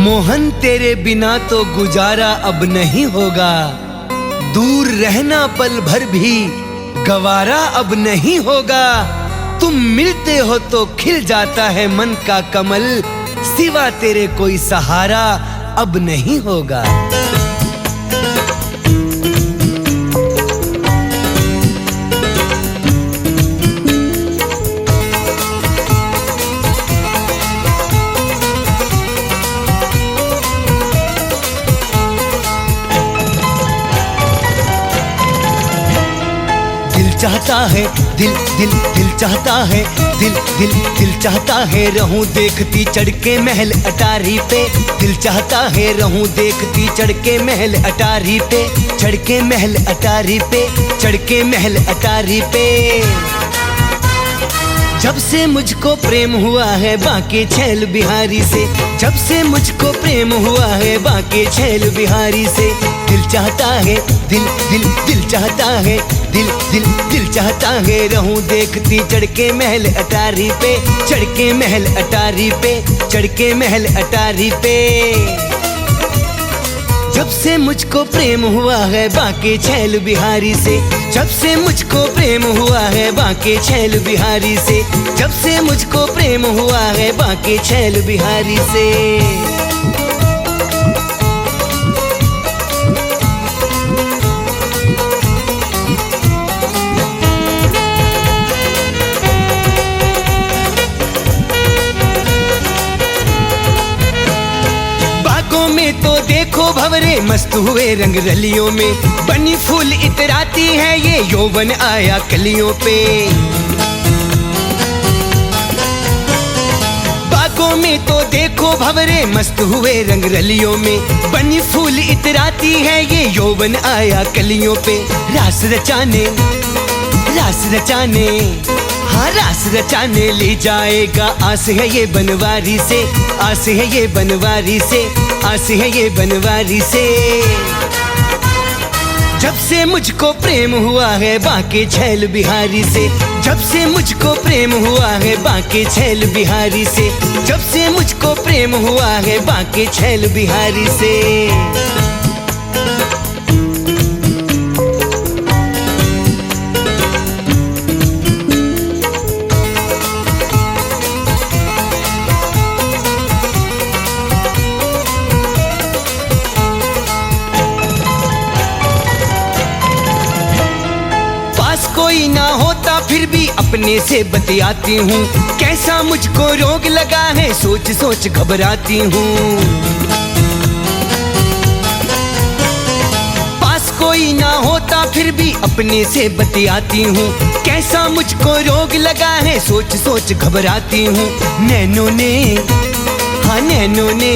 मोहन तेरे बिना तो गुजारा अब नहीं होगा, दूर रहना पल भर भी गवारा अब नहीं होगा। तुम मिलते हो तो खिल जाता है मन का कमल, सिवा तेरे कोई सहारा अब नहीं होगा। चाहता है दिल दिल दिल चाहता है दिल दिल दिल चाहता है रहूं देखती चढ़ के महल अटारी पे। दिल चाहता है रहूं देखती चढ़ के महल अटारी पे, चढ़ के महल अटारी पे, चढ़ के महल अटारी पे। जब से मुझको प्रेम हुआ है बाके छैल बिहारी से, जब से मुझको प्रेम हुआ है बाके छैल बिहारी से। दिल चाहता है दिल दिल दिल चाहता है दिल दिल दिल चाहता है रहूं देखती चढ़ के महल अटारी पे, चढ़ के महल अटारी पे, चढ़ के महल अटारी पे। जब से मुझको प्रेम हुआ है बाके छैल बिहारी से, जब से मुझको प्रेम हुआ है बाके छैल बिहारी से, जब से मुझको प्रेम हुआ है बाके छैल बिहारी से। में तो देखो भंवरे मस्त हुए रंग रलियों में, बनी फूल इतराती है ये यौवन आया कलियों पे। बागों में तो देखो भंवरे मस्त हुए रंग रलियों में, बनी फूल इतराती है ये यौवन आया कलियों पे। रास रचाने रास रचाने हाँ रास रचाने ले जाएगा, आस है ये बनवारी से, आस है ये बनवारी से, आस है ये बनवारी से। जब से मुझको प्रेम हुआ है बाके छैल बिहारी से, जब से मुझको प्रेम हुआ है बाके छैल बिहारी से, जब से मुझको प्रेम हुआ है बाके छैल बिहारी से। कोई ना होता फिर भी अपने से बतियाती हूँ, कैसा मुझको रोग लगा है सोच सोच घबराती हूँ। पास कोई ना होता फिर भी अपने से बतियाती हूँ, कैसा मुझको रोग लगा है सोच सोच घबराती हूँ। नैनों ने हाँ नैनों ने,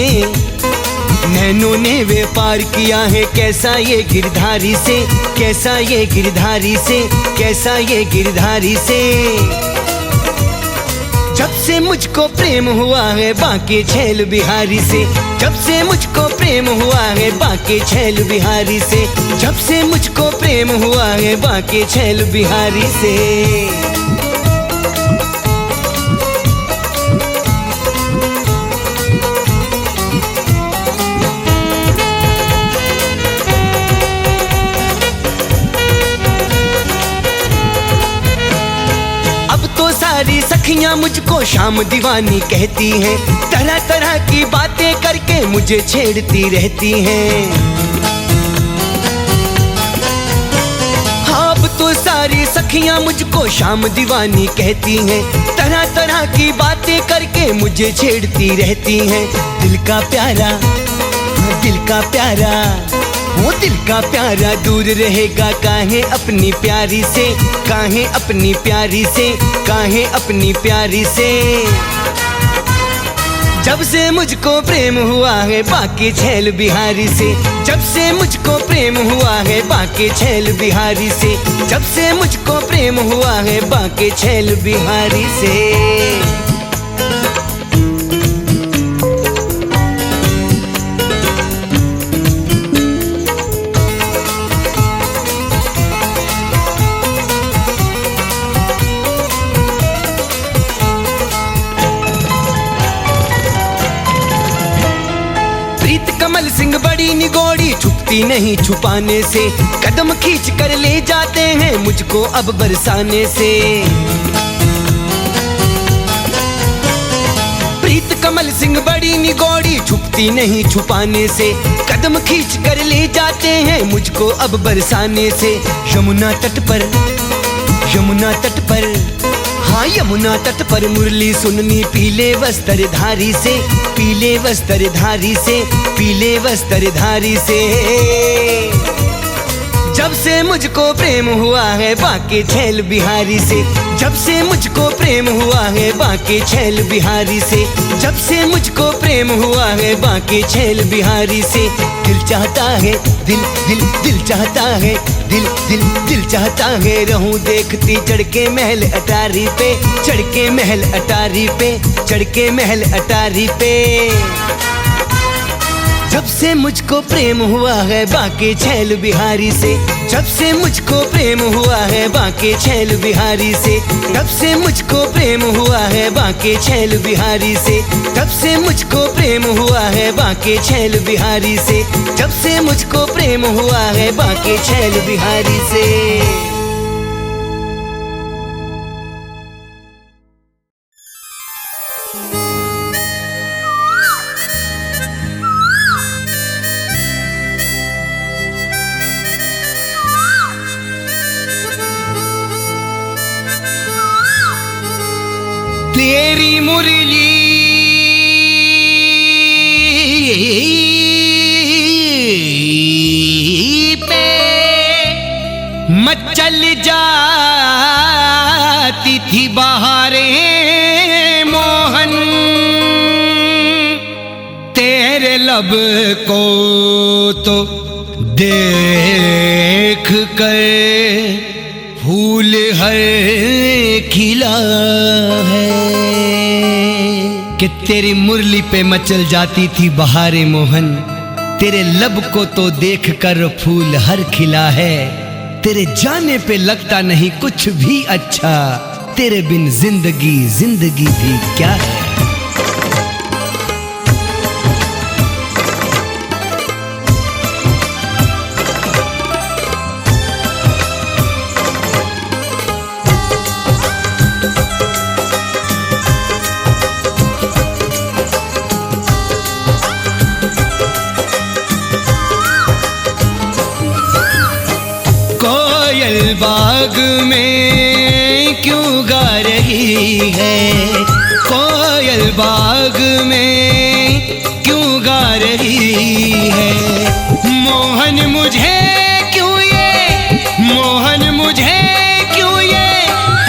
नैनों ने व्यापार किया है कैसा ये गिरधारी से, कैसा ये गिरधारी से, कैसा ये गिरधारी से। जब से मुझको प्रेम हुआ है बाके छैल बिहारी से, जब से मुझको प्रेम हुआ है बाके छैल बिहारी से, जब से मुझको प्रेम हुआ है बाके छैल बिहारी से। सारी सखियां मुझको शाम दीवानी कहती हैं, तरह तरह की बातें करके मुझे छेड़ती रहती हैं। हाँ अब तो सारी सखियां मुझको शाम दीवानी कहती हैं, तरह तरह की बातें करके मुझे छेड़ती रहती हैं। दिल का प्यारा दिल का प्यारा वो दिल का प्यारा दूर रहेगा काहे अपनी प्यारी से, काहे अपनी प्यारी से, काहे अपनी प्यारी से। जब से मुझको प्रेम हुआ है बाके छैल बिहारी से, जब से मुझको प्रेम हुआ है बाके छैल बिहारी से, जब से मुझको प्रेम हुआ है बाके छैल बिहारी से। छुपती नहीं छुपाने से, कदम खींच कर ले जाते हैं मुझको अब बरसाने से। प्रीत कमल सिंह बड़ी निगौड़ी, छुपती नहीं छुपाने से, कदम खींच कर ले जाते हैं मुझको अब बरसाने से। यमुना तट पर, यमुना तट पर, हाँ यमुना तट पर मुरली सुननी पीले वस्त्रधारी से, पीले वस्त्रधारी से, पीले वस्त्रधारी से। जब से मुझको प्रेम हुआ है बाके छैल बिहारी से, जब से मुझको प्रेम हुआ है बाके छैल बिहारी से, जब से मुझको प्रेम हुआ है बाके छैल बिहारी से। दिल चाहता है, दिल दिल दिल चाहता है, दिल दिल दिल चाहता है रहूं देखती चढ़ के महल अटारी पे, चढ़ के महल अटारी पे, चढ़ के महल अटारी पे। जब से मुझको प्रेम हुआ है बाके छैल बिहारी से, जब से मुझको प्रेम हुआ है बाके छैल बिहारी से, जब से मुझको प्रेम हुआ है बाके छैल बिहारी से, जब से मुझको प्रेम हुआ है बाके छैल बिहारी से, जब से मुझको प्रेम हुआ है बाके छैल बिहारी से। तेरी मुरली पे मचल जाती थी बहारें मोहन, तेरे लब को तो देख कर फूल हर खिला है। कि तेरी मुरली पे मचल जाती थी बहारे मोहन, तेरे लब को तो देखकर फूल हर खिला है। तेरे जाने पे लगता नहीं कुछ भी अच्छा, तेरे बिन जिंदगी जिंदगी भी क्या है। कोयल बाग में क्यों गा रही है, कोयल बाग में क्यों गा रही है। मोहन मुझे क्यों ये, मोहन मुझे क्यों ये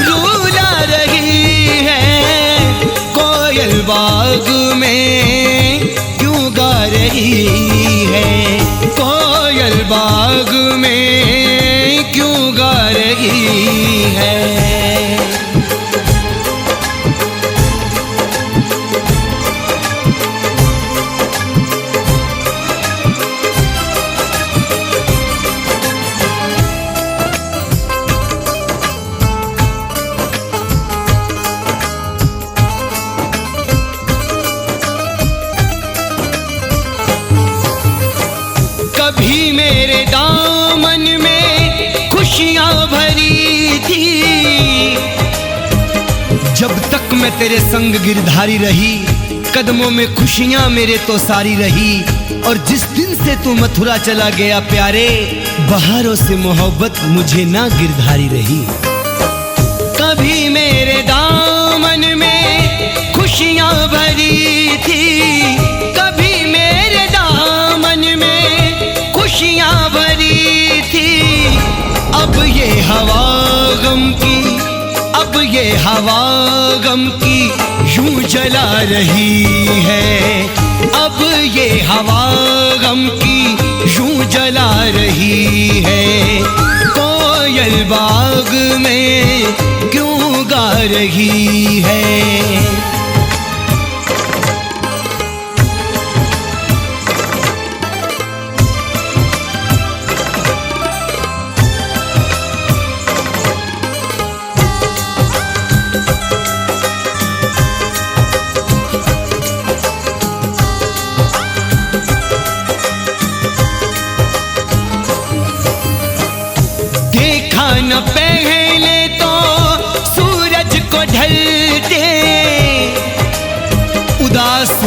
रुला रही है। कोयल बाग में क्यों गा रही है, कोयल बाग में क्यों गा रही है। कभी मेरे दामन में खुशियां भरी थी, जब तक मैं तेरे संग गिरधारी रही, कदमों में खुशियां मेरे तो सारी रही। और जिस दिन से तू मथुरा चला गया प्यारे, बहारों से मोहब्बत मुझे ना गिरधारी रही। कभी मेरे दामन में खुशियां भरी थी, कभी मेरे दामन में खुशियां भरी थी। अब ये हवा गम की, अब ये हवा गम की यूं जला रही है। अब ये हवा गम की यूं जला रही है। कोयल बाग में क्यों गा रही है।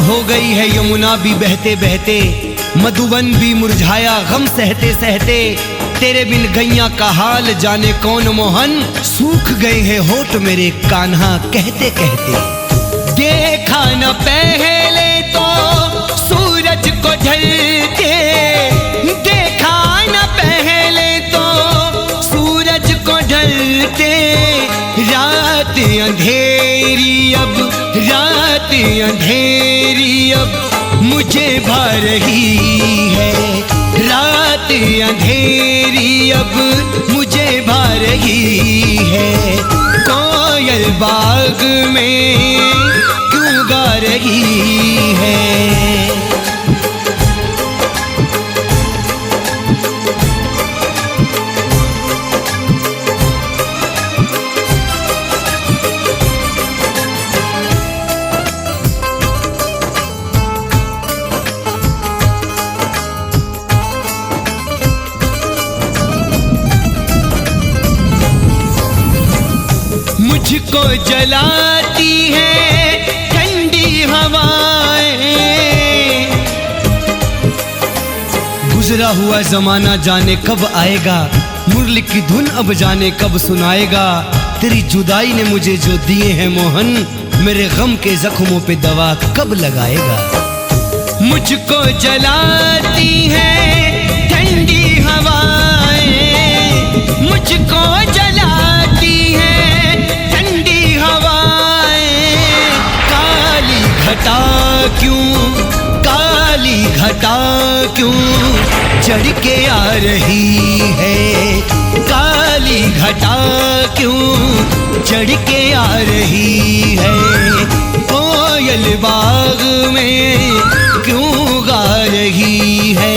हो गई है यमुना भी बहते बहते, मधुबन भी मुरझाया गम सहते सहते। तेरे बिन गैया का हाल जाने कौन मोहन, सूख गए हैं होठ मेरे कान्हा कहते कहते। देखा न पहले तो सूरज को ढलते, देखा न पहले तो सूरज को ढलते। रात अंधेरी अब, रात अंधेरी अब मुझे भा रही है। रात अंधेरी अब मुझे भा रही है। कोयल बाग में क्यों गा रही है। मुझको जलाती है ठंडी हवाएं। गुजरा हुआ जमाना जाने कब आएगा, मुरली की धुन अब जाने कब सुनाएगा। तेरी जुदाई ने मुझे जो दिए हैं मोहन, मेरे गम के जख्मों पे दवा कब लगाएगा। मुझको जलाती है ठंडी हवाएं, मुझको जलाती है घटा क्यों, काली घटा क्यों चढ़ के आ रही है। काली घटा क्यों चढ़ के आ रही है। कोयल बाग में क्यों गा रही है।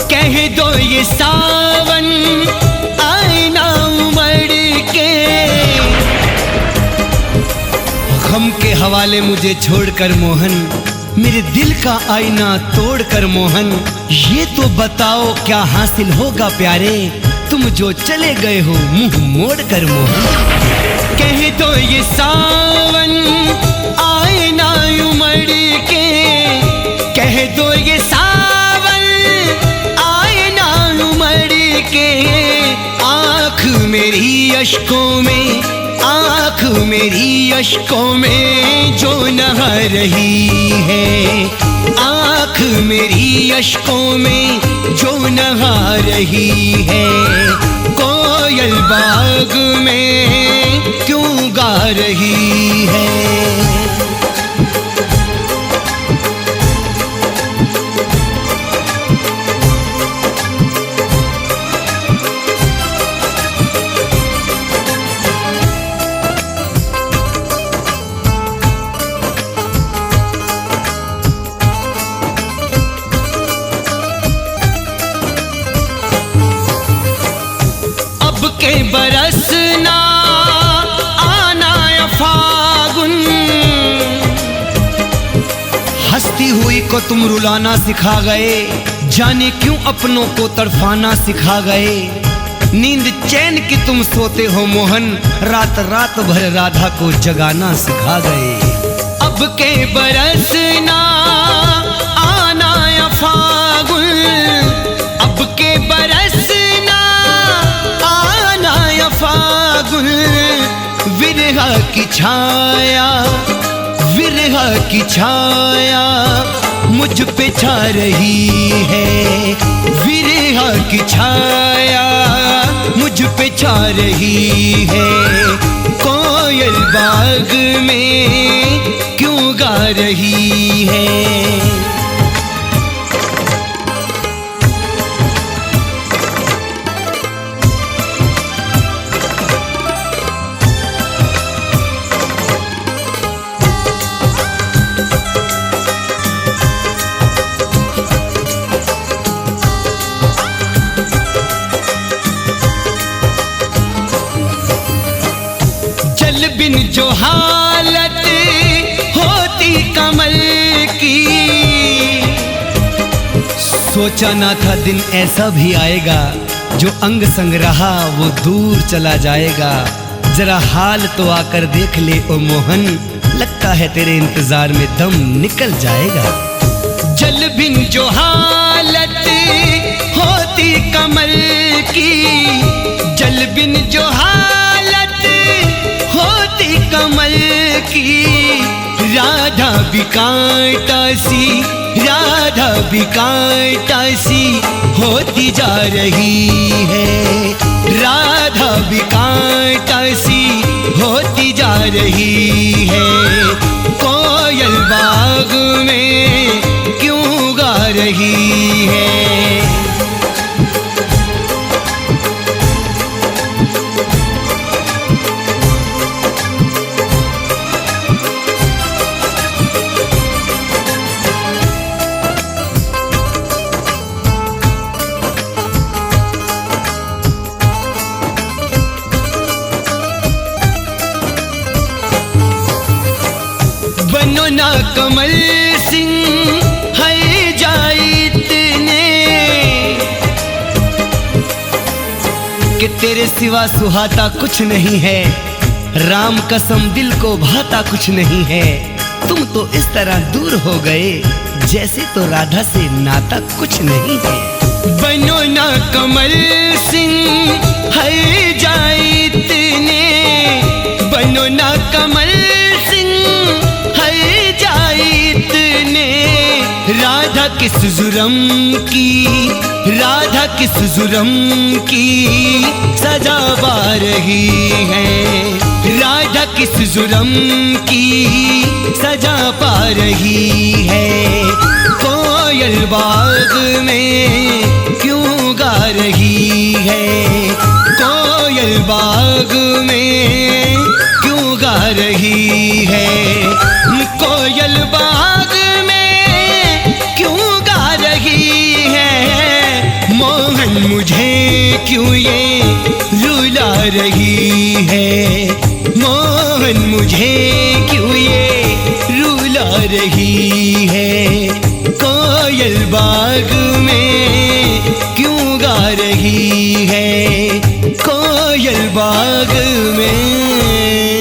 कह दो ये सावन आए ना उमड़ के, गम के हवाले मुझे छोड़कर मोहन, मेरे दिल का आईना तोड़कर मोहन। ये तो बताओ क्या हासिल होगा प्यारे, तुम जो चले गए हो मुंह मोड़ कर मोहन। कह दो ये सावन आए ना उमड़ के, कह दो ये आँख मेरी अश्कों में, आँख मेरी अश्कों में जो नहा रही है। आँख मेरी अश्कों में जो नहा रही है। कोयल बाग में क्यों गा रही है। के बरसना आना या फागुन, हंसती हुई को तुम रुलाना सिखा गए। जाने क्यों अपनों को तड़फाना सिखा गए। नींद चैन की तुम सोते हो मोहन, रात रात भर राधा को जगाना सिखा गए। अब के बरसना आना या फागुन, अब के बरसना फागुन। विरह की छाया, विरह की छाया मुझ पे छा रही है। विरह की छाया मुझ पे छा रही है। कोयल बाग में क्यों गा रही है। सोचा ना था दिन ऐसा भी आएगा, जो अंग संग रहा वो दूर चला जाएगा। जरा हाल तो आकर देख ले ओ मोहन, लगता है तेरे इंतजार में दम निकल जाएगा। जल बिन जो हालत होती कमल की, जल बिन जो हालत होती कमल की, राधा भी कांटा सी, राधा भी कांटा सी होती जा रही है, राधा भी कांटा सी होती जा रही है। कोयल बाग में क्यों गा रही है? बनो ना कमल सिंह है जाए इतने, कि तेरे सिवा सुहाता कुछ नहीं है। राम कसम दिल को भाता कुछ नहीं है। तुम तो इस तरह दूर हो गए, जैसे तो राधा से नाता कुछ नहीं है। बनो ना कमल सिंह है जाए इतने, बनो ना कमल राधा किस जुर्म की, राधा किस जुर्म की सजा पा रही है, राधा किस जुर्म की सजा पा रही है। कोयल बाग में क्यों गा रही है, कोयल बाग में क्यों गा रही है। कोयल बाग मोहन मुझे क्यों ये रुला रही है, मोहन मुझे क्यों ये रुला रही है। कोयल बाग में क्यों गा रही है, कोयल बाग में।